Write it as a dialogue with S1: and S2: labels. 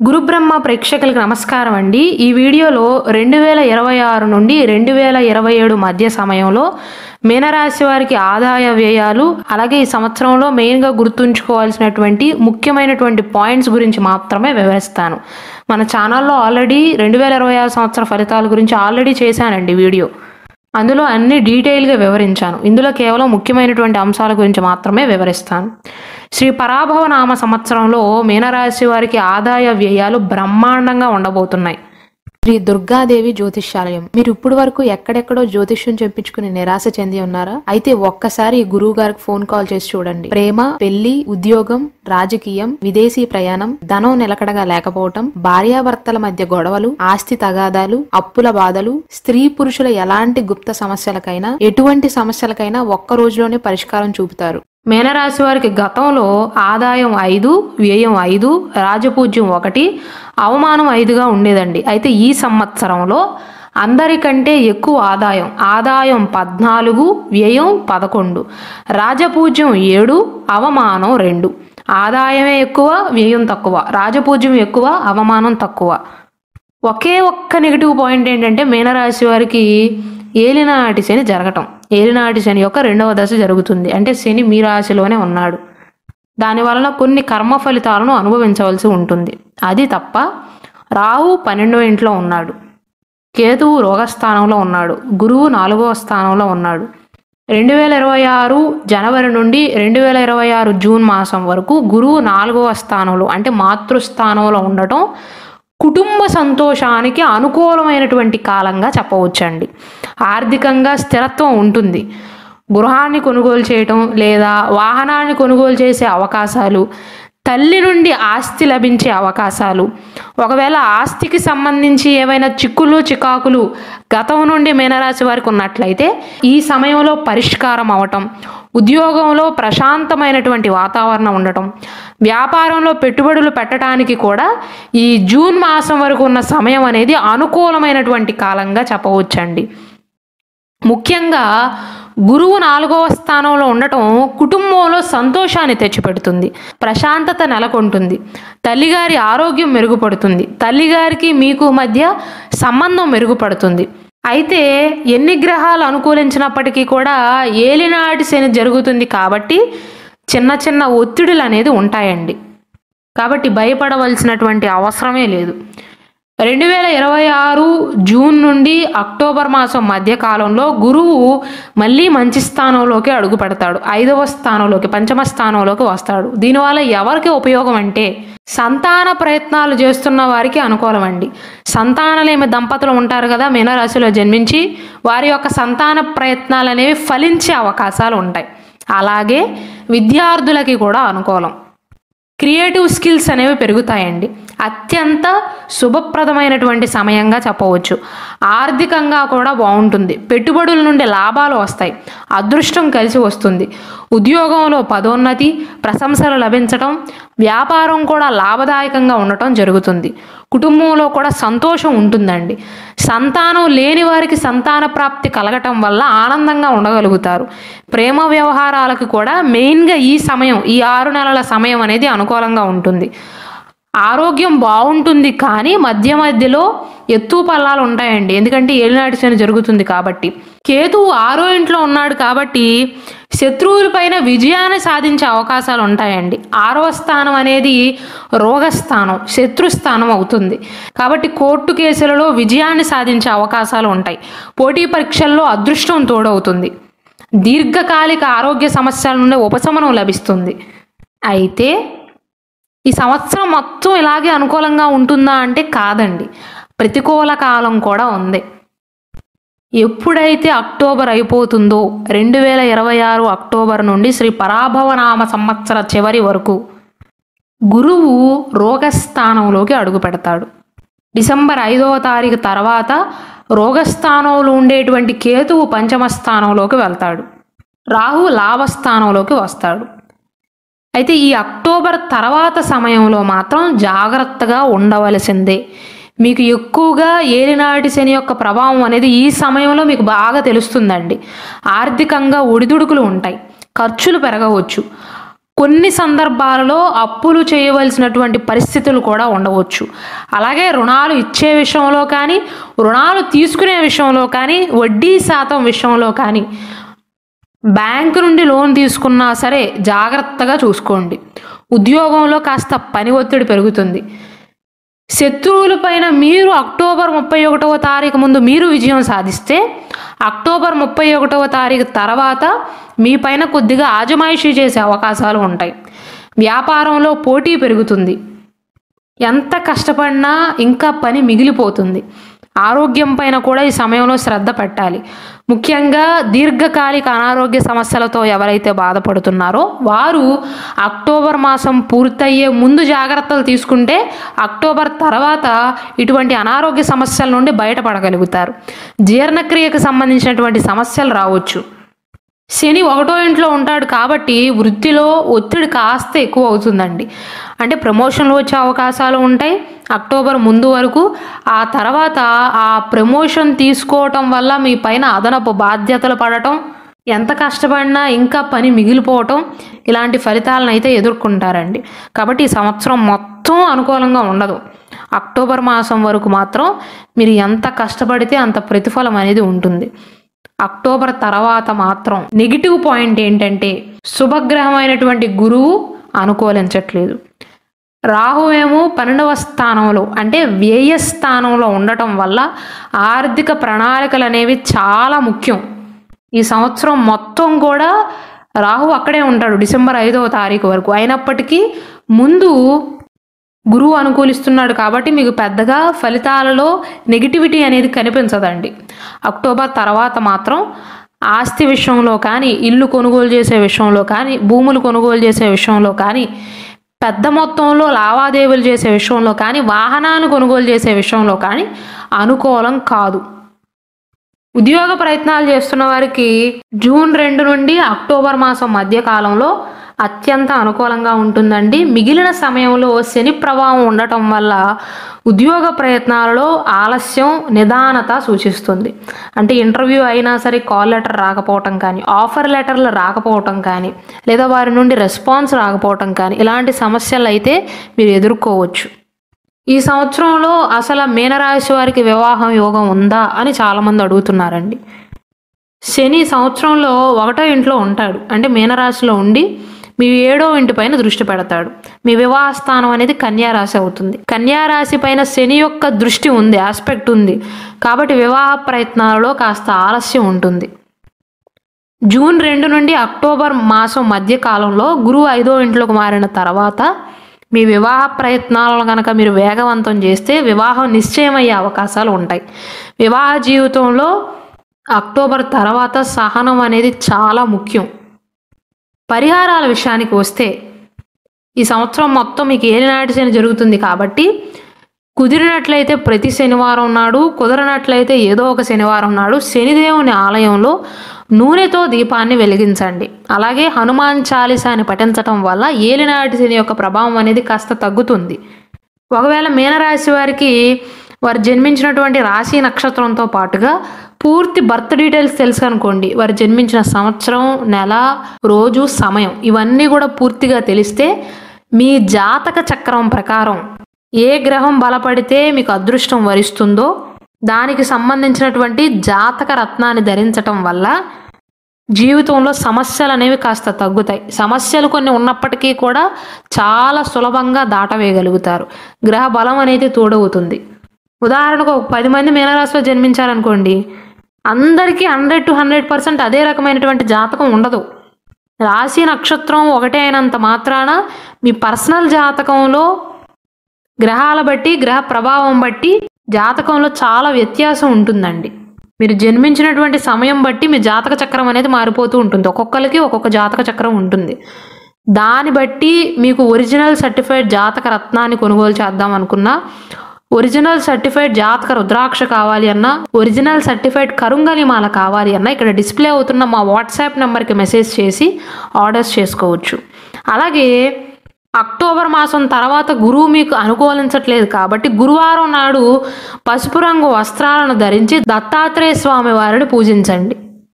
S1: గురుబ్రహ్మ ప్రేక్షకులకు నమస్కారం అండి. ఈ వీడియోలో 2026 నుండి 2027 మధ్య సమయంలో మీనరాశి వారికి ఆదాయ వ్యయాలు, అలాగే ఈ సంవత్సరంలో మెయిన్గా గుర్తుంచుకోవాల్సినటువంటి ముఖ్యమైనటువంటి పాయింట్స్ గురించి మాత్రమే వివరిస్తాను. మన ఛానల్లో ఆల్రెడీ 2026 సంవత్సర ఫలితాల గురించి ఆల్రెడీ చేశానండి వీడియో. అందులో అన్ని డీటెయిల్గా వివరించాను. ఇందులో కేవలం ముఖ్యమైనటువంటి అంశాల గురించి మాత్రమే వివరిస్తాను. శ్రీ పరాభవ నామ సంవత్సరంలో మీనరాశి వారికి ఆదాయ వ్యయాలు బ్రహ్మాండంగా ఉండబోతున్నాయి. శ్రీ దుర్గాదేవి జ్యోతిష్యాలయం. మీరు ఇప్పుడు వరకు ఎక్కడెక్కడో జ్యోతిష్యం చెప్పించుకుని నిరాశ చెంది ఉన్నారా? అయితే ఒక్కసారి గురువు గారికి ఫోన్ కాల్ చేసి చూడండి. ప్రేమ, పెళ్లి, ఉద్యోగం, రాజకీయం, విదేశీ ప్రయాణం, ధనం నిలకడగా లేకపోవటం, భార్యాభర్తల మధ్య గొడవలు, ఆస్తి తగాదాలు, అప్పుల బాధలు, స్త్రీ పురుషుల ఎలాంటి గుప్త సమస్యలకైనా, ఎటువంటి సమస్యలకైనా ఒక్క రోజులోనే పరిష్కారం చూపుతారు. మీనరాశి వారికి గతంలో ఆదాయం 5, వ్యయం 5, రాజపూజ్యం 1, అవమానం 5గా ఉండేదండి. అయితే ఈ సంవత్సరంలో అందరికంటే ఎక్కువ ఆదాయం 14, వ్యయం 11, రాజపూజ్యం 7, అవమానం 2. ఆదాయమే ఎక్కువ, వ్యయం తక్కువ, రాజపూజ్యం ఎక్కువ, అవమానం తక్కువ. ఒకే ఒక్క నెగిటివ్ పాయింట్ ఏంటంటే మీనరాశి వారికి ఏలినాటి శని జరగటం. ఏలినాటి శని యొక్క 2వ దశ జరుగుతుంది. అంటే శని మీ రాశిలోనే ఉన్నాడు. దానివలన కొన్ని కర్మ ఫలితాలను అనుభవించవలసి ఉంటుంది. అది తప్ప రాహు 12వ ఇంట్లో ఉన్నాడు, కేతువు రోగస్థానంలో ఉన్నాడు, గురువు 4వ స్థానంలో ఉన్నాడు. 2026 జనవరి నుండి 2026 జూన్ మాసం వరకు గురువు 4వ స్థానంలో అంటే మాతృస్థానంలో ఉండటం కుటుంబ సంతోషానికి అనుకూలమైనటువంటి కాలంగా చెప్పవచ్చండి. ఆర్థికంగా స్థిరత్వం ఉంటుంది. గృహాన్ని కొనుగోలు చేయటం లేదా వాహనాన్ని కొనుగోలు చేసే అవకాశాలు, తల్లి నుండి ఆస్తి లభించే అవకాశాలు, ఒకవేళ ఆస్తికి సంబంధించి ఏవైనా చికాకులు గతం నుండి మీనరాశి వారికి ఉన్నట్లయితే ఈ సమయంలో పరిష్కారం అవటం, ఉద్యోగంలో ప్రశాంతమైనటువంటి వాతావరణం ఉండటం, వ్యాపారంలో పెట్టుబడులు పెట్టడానికి కూడా ఈ జూన్ మాసం వరకు ఉన్న సమయం అనేది అనుకూలమైనటువంటి కాలంగా చెప్పవచ్చండి. ముఖ్యంగా గురువు 4వ స్థానంలో ఉండటం కుటుంబంలో సంతోషాన్ని తెచ్చిపెడుతుంది, ప్రశాంతత నెలకొంటుంది, తల్లిగారి ఆరోగ్యం మెరుగుపడుతుంది, తల్లిగారికి మీకు మధ్య సంబంధం మెరుగుపడుతుంది. అయితే ఎన్ని గ్రహాలు అనుకూలించినప్పటికీ కూడా ఏలినాటి శని జరుగుతుంది కాబట్టి చిన్న ఒత్తిడులు అనేది ఉంటాయండి. కాబట్టి భయపడవలసినటువంటి అవసరమే లేదు. 2026 జూన్ నుండి అక్టోబర్ మాసం మధ్య కాలంలో గురువు మళ్ళీ మంచి స్థానంలోకి అడుగు పెడతాడు. 5వ స్థానంలోకి, పంచమ స్థానంలోకి వస్తాడు. దీనివల్ల ఎవరికి ఉపయోగం అంటే సంతాన ప్రయత్నాలు చేస్తున్న వారికి అనుకూలం అండి. సంతానలేమి దంపతులు ఉంటారు కదా మీనరాశిలో జన్మించి, వారి యొక్క సంతాన ప్రయత్నాలు అనేవి ఫలించే అవకాశాలు ఉంటాయి. అలాగే విద్యార్థులకి కూడా అనుకూలం. క్రియేటివ్ స్కిల్స్ అనేవి పెరుగుతాయండి. అత్యంత శుభప్రదమైనటువంటి సమయంగా చెప్పవచ్చు. ఆర్థికంగా కూడా బాగుంటుంది. పెట్టుబడుల నుండి లాభాలు వస్తాయి, అదృష్టం కలిసి వస్తుంది, ఉద్యోగంలో పదోన్నతి, ప్రశంసలు లభించటం, వ్యాపారం కూడా లాభదాయకంగా ఉండటం జరుగుతుంది. కుటుంబంలో కూడా సంతోషం ఉంటుందండి. సంతానం లేని వారికి సంతాన ప్రాప్తి కలగటం వల్ల ఆనందంగా ఉండగలుగుతారు. ప్రేమ వ్యవహారాలకు కూడా మెయిన్గా ఈ సమయం, ఈ 6 నెలల సమయం అనేది అనుకూలంగా ఉంటుంది. ఆరోగ్యం బాగుంటుంది, కానీ మధ్యలో ఎత్తు పల్లాలు ఉంటాయండి. ఎందుకంటే ఏలినాటి శని జరుగుతుంది కాబట్టి. కేతువు 6వ ఇంట్లో ఉన్నాడు కాబట్టి శత్రువులపైన విజయాన్ని సాధించే అవకాశాలు ఉంటాయండి. 6వ స్థానం అనేది రోగస్థానం, శత్రుస్థానం అవుతుంది. కాబట్టి కోర్టు కేసులలో విజయాన్ని సాధించే అవకాశాలు ఉంటాయి. పోటీ పరీక్షల్లో అదృష్టం తోడవుతుంది. దీర్ఘకాలిక ఆరోగ్య సమస్యల నుండి ఉపశమనం లభిస్తుంది. అయితే ఈ సంవత్సరం మొత్తం ఇలాగే అనుకూలంగా ఉంటుందా అంటే కాదండి, ప్రతికూల కాలం కూడా ఉంది. ఎప్పుడైతే అక్టోబర్ అయిపోతుందో 2026 అక్టోబర్ నుండి శ్రీ పరాభవనామ సంవత్సర చివరి వరకు గురువు రోగస్థానంలోకి అడుగు పెడతాడు. డిసెంబర్ 5వ తారీఖు తర్వాత రోగస్థానంలో ఉండేటువంటి కేతువు పంచమ స్థానంలోకి వెళ్తాడు, రాహు లాభస్థానంలోకి వస్తాడు. అయితే ఈ అక్టోబర్ తర్వాత సమయంలో మాత్రం జాగ్రత్తగా ఉండవలసిందే. మీకు ఎక్కువగా ఏలినాటి శని యొక్క ప్రభావం అనేది ఈ సమయంలో మీకు బాగా తెలుస్తుందండి. ఆర్థికంగా ఒడిదుడుకులు ఉంటాయి, ఖర్చులు పెరగవచ్చు, కొన్ని సందర్భాలలో అప్పులు చేయవలసినటువంటి పరిస్థితులు కూడా ఉండవచ్చు. అలాగే రుణాలు ఇచ్చే విషయంలో కానీ, రుణాలు తీసుకునే విషయంలో కానీ, వడ్డీ శాతం విషయంలో కానీ బ్యాంకు నుండి లోన్ తీసుకున్నా సరే జాగ్రత్తగా చూసుకోండి. ఉద్యోగంలో కాస్త పని ఒత్తిడి పెరుగుతుంది. శత్రువులపైన మీరు అక్టోబర్ 31వ తారీఖు ముందు మీరు విజయం సాధిస్తే అక్టోబర్ 31వ తారీఖు తర్వాత మీ పైన కొద్దిగా ఆజమాయిషీ చేసే అవకాశాలు ఉంటాయి. వ్యాపారంలో పోటీ పెరుగుతుంది. ఎంత కష్టపడినా ఇంకా పని మిగిలిపోతుంది. ఆరోగ్యం పైన కూడా ఈ సమయంలో శ్రద్ధ పెట్టాలి. ముఖ్యంగా దీర్ఘకాలిక అనారోగ్య సమస్యలతో ఎవరైతే బాధపడుతున్నారో వారు అక్టోబర్ మాసం పూర్తయ్యే ముందు జాగ్రత్తలు తీసుకుంటే అక్టోబర్ తర్వాత ఇటువంటి అనారోగ్య సమస్యల నుండి బయటపడగలుగుతారు. జీర్ణక్రియకు సంబంధించినటువంటి సమస్యలు రావచ్చు. శని 1వ ఇంట్లో ఉంటాడు కాబట్టి వృత్తిలో ఒత్తిడి కాస్త ఎక్కువ అవుతుందండి. అంటే ప్రమోషన్లు వచ్చే అవకాశాలు ఉంటాయి అక్టోబర్ ముందు వరకు. ఆ తర్వాత ఆ ప్రమోషన్ తీసుకోవటం వల్ల మీ పైన అదనపు బాధ్యతలు పడటం, ఎంత కష్టపడినా ఇంకా పని మిగిలిపోవటం, ఇలాంటి ఫలితాలను అయితే ఎదుర్కొంటారండి. కాబట్టి ఈ సంవత్సరం మొత్తం అనుకూలంగా ఉండదు. అక్టోబర్ మాసం వరకు మాత్రం మీరు ఎంత కష్టపడితే అంత ప్రతిఫలం అనేది ఉంటుంది. అక్టోబర్ తర్వాత మాత్రం నెగిటివ్ పాయింట్ ఏంటంటే శుభగ్రహమైనటువంటి గురువు అనుకూలించట్లేదు. రాహువేమో 12వ స్థానంలో అంటే వ్యయ స్థానంలో ఉండటం వల్ల ఆర్థిక ప్రణాళికలు అనేవి చాలా ముఖ్యం. ఈ సంవత్సరం మొత్తం కూడా రాహు అక్కడే ఉంటాడు డిసెంబర్ 5వ తారీఖు వరకు. అయినప్పటికీ ముందు గురువు అనుకూలిస్తున్నాడు కాబట్టి మీకు పెద్దగా ఫలితాలలో నెగిటివిటీ అనేది కనిపించదండి. అక్టోబర్ తర్వాత మాత్రం ఆస్తి విషయంలో కానీ, ఇల్లు కొనుగోలు చేసే విషయంలో కానీ, భూములు కొనుగోలు చేసే విషయంలో కానీ, పెద్ద మొత్తంలో లావాదేవీలు చేసే విషయంలో కానీ, వాహనాలు కొనుగోలు చేసే విషయంలో కానీ అనుకూలం కాదు. ఉద్యోగ ప్రయత్నాలు చేస్తున్న వారికి జూన్ 2 నుండి అక్టోబర్ మాసం మధ్య కాలంలో అత్యంత అనుకూలంగా ఉంటుందండి. మిగిలిన సమయంలో శని ప్రభావం ఉండటం వల్ల ఉద్యోగ ప్రయత్నాలలో ఆలస్యం, నిదానత సూచిస్తుంది. అంటే ఇంటర్వ్యూ అయినా సరే కాల్ లెటర్ రాకపోవటం కానీ, ఆఫర్ లెటర్లు రాకపోవటం కానీ, లేదా వారి నుండి రెస్పాన్స్ రాకపోవటం కానీ ఇలాంటి సమస్యలు అయితే మీరు ఎదుర్కోవచ్చు. ఈ సంవత్సరంలో అసలు మీనరాశి వారికి వివాహం యోగం ఉందా అని చాలామంది అడుగుతున్నారండి. శని సంవత్సరంలో 1వ ఇంట్లో ఉంటాడు. అంటే మీనరాశిలో ఉండి మీ 7వ ఇంటి పైన దృష్టి పెడతాడు. మీ వివాహ స్థానం అనేది కన్యారాశి అవుతుంది. కన్యారాశి పైన శని యొక్క దృష్టి ఉంది, ఆస్పెక్ట్ ఉంది. కాబట్టి వివాహ ప్రయత్నాలలో కాస్త ఆలస్యం ఉంటుంది. జూన్ 2 నుండి అక్టోబర్ మాసం మధ్య కాలంలో గురువు 5వ ఇంట్లోకి మారిన తర్వాత మీ వివాహ ప్రయత్నాలను కనుక మీరు వేగవంతం చేస్తే వివాహం నిశ్చయమయ్యే అవకాశాలు ఉంటాయి. వివాహ జీవితంలో అక్టోబర్ తర్వాత సహనం అనేది చాలా ముఖ్యం. పరిహారాల విషయానికి వస్తే ఈ సంవత్సరం మొత్తం మీకు ఏలినాటి శని జరుగుతుంది కాబట్టి కుదిరినట్లయితే ప్రతి శనివారం నాడు, కుదరనట్లయితే ఏదో ఒక శనివారం నాడు శనిదేవుని ఆలయంలో నూనెతో దీపాన్ని వెలిగించండి. అలాగే హనుమాన్ చాలీసాని పఠించటం వల్ల ఏలినాటి శని యొక్క ప్రభావం అనేది కాస్త తగ్గుతుంది. ఒకవేళ మీనరాశి వారికి వారు జన్మించినటువంటి రాశి నక్షత్రంతో పాటుగా పూర్తి బర్త్ డీటెయిల్స్ తెలుసు అనుకోండి, వారు జన్మించిన సంవత్సరం, నెల, రోజు, సమయం ఇవన్నీ కూడా పూర్తిగా తెలిస్తే మీ జాతక చక్రం ప్రకారం ఏ గ్రహం బలపడితే మీకు అదృష్టం వరిస్తుందో దానికి సంబంధించినటువంటి జాతక రత్నాన్ని ధరించటం వల్ల జీవితంలో సమస్యలు అనేవి కాస్త తగ్గుతాయి. సమస్యలు కొన్ని ఉన్నప్పటికీ కూడా చాలా సులభంగా దాటవేయగలుగుతారు. గ్రహ బలం అనేది తోడవుతుంది. ఉదాహరణకు 10 మంది మీనరాశిలో జన్మించారనుకోండి, అందరికీ 100 to 100% అదే రకమైనటువంటి జాతకం ఉండదు. రాశి నక్షత్రం ఒకటే అయినంత మాత్రాన మీ పర్సనల్ జాతకంలో గ్రహాల బట్టి, గ్రహ ప్రభావం బట్టి జాతకంలో చాలా వ్యత్యాసం ఉంటుందండి. మీరు జన్మించినటువంటి సమయం బట్టి మీ జాతక చక్రం అనేది మారిపోతూ ఉంటుంది. ఒక్కొక్కరికి ఒక్కొక్క జాతక చక్రం ఉంటుంది. దాన్ని బట్టి మీకు ఒరిజినల్ సర్టిఫైడ్ జాతక రత్నాన్ని కొనుగోలు చేద్దాం అనుకున్నా, ఒరిజినల్ సర్టిఫైడ్ జాతక రుద్రాక్ష కావాలి అన్నా, ఒరిజినల్ సర్టిఫైడ్ కరుంగలి మాల కావాలి అన్నా ఇక్కడ డిస్ప్లే అవుతున్న మా వాట్సాప్ నెంబర్కి మెసేజ్ చేసి ఆర్డర్స్ చేసుకోవచ్చు. అలాగే అక్టోబర్ మాసం తర్వాత గురువు మీకు అనుకూలించట్లేదు కాబట్టి గురువారం నాడు పసుపు రంగు వస్త్రాలను ధరించి దత్తాత్రేయ స్వామి వారిని పూజించండి.